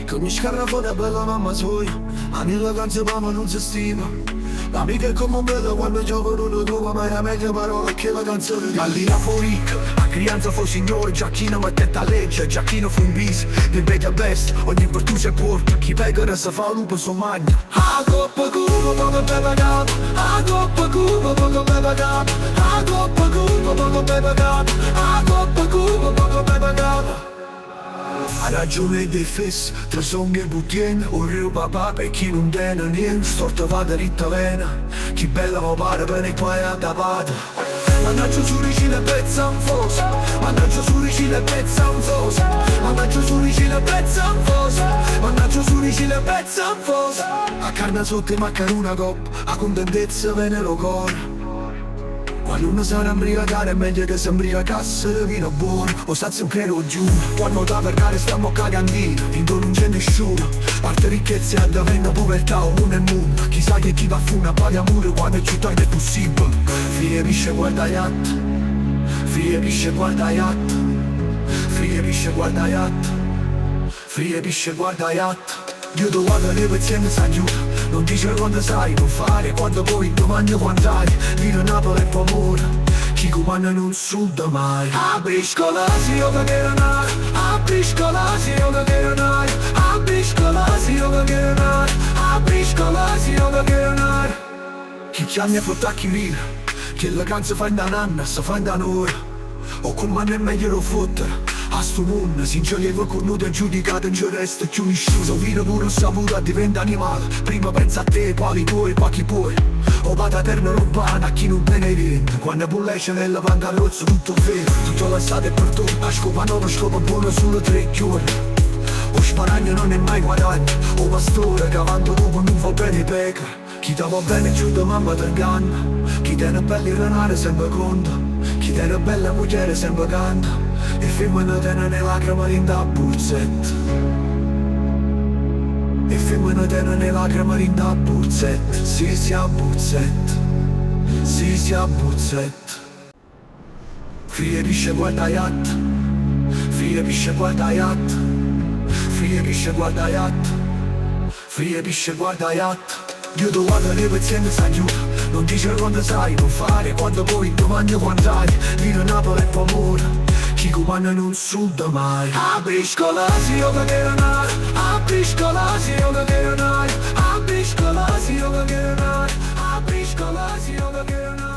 Che ogni scarafone è bella mamma sua, a nella canza mamma non si stima. L'amica è come un bello quando giocano una tua, ma è la meglio parola che la canzone. Gallina fu ricca, a crianza fu signore, Giacchino mettetta a legge, Giacchino fu un bis, del media best, ogni virtù c'è porta, chi pecora se fa lupo so magna. A coppa cuba, poco beve capo, a coppa cuba, poco beve capo, a coppa cuba, poco beve capo, a coppa cuba, poco beve capo. Ha ragione dei fes, tra sogni e buttien, un rio papà per chi non tiene niente, storta va dritta vena, chi bella va pare bene qua è addapata. Mannaggia su ricile pezza un foso, mannaggia su ricile pezza un foso, mannaggia su ricile pezza un foso, mannaggia su ricile pezza un foso. A carne sotto e maccaruna coppa, a contentezza viene lo cuore. Quando uno sarà imbriacare è meglio che si imbriacasse vino buono, o stazzi un crero giù. Quando da per gare stiamo a cagantina, vinto non c'è nessuno. Parte ricchezza e diventa povertà o uno è mondo. Chissà che chi va a funa paga muro quando è città ed è possibile. Figlie pisce guarda yacht, figlie pisce guarda yacht, figlie pisce guarda yacht, figlie pisce guarda yacht. Io ti guardo le pezienti si aiuta, non dice quando sai, non fare quando poi domani quant'hai. Vino Napoli e Pomora, chi comanda non suda mai. Apri scola si io che renare, apri scola si io che renare, apri scola si io che renare, apri scola si io che renare. Chi chiama frutta chi rina, che la canza fa in da nanna, sta fa in da noi. O come è meglio lo fottere. A sto mondo si ingiolieva cornuto e giudicato in giù resto più nisciuso. Vino pure saputo diventa animale, prima pensa a te, quali tuoi, qua chi puoi. O vada terra urbana a chi non te ne rende, quando pullesce nella pancarozza tutto vero, tutto lasciato e per tu. A scopa non scopa buono solo 3 giorni. O sparagno non è mai guadagno, o pastore cavando dopo non va bene peca. Chi ti va bene giù da mamma ti inganna, chi tiene belli renare sempre conta, chi tiene bella moglie sempre canta. E femmina tiene le lacrime in da buzzetta, e femmina tiene le lacrime in da buzzetta. Si si a buzzetta, si si a buzzetta. Figlie pisce guarda yacht, figlie pisce guarda yacht, figlie pisce guarda yacht, figlie pisce guarda yacht. Io ti guardo le pezienti si aiuta, non dice quando sai, non fare quando poi domani quant'hai. Vino Napoli e Pomora, chi comanda non suda mai. Apri scola si io che renare, apri scola si io che renare, apri scola si io che renare, apri scola si io che renare.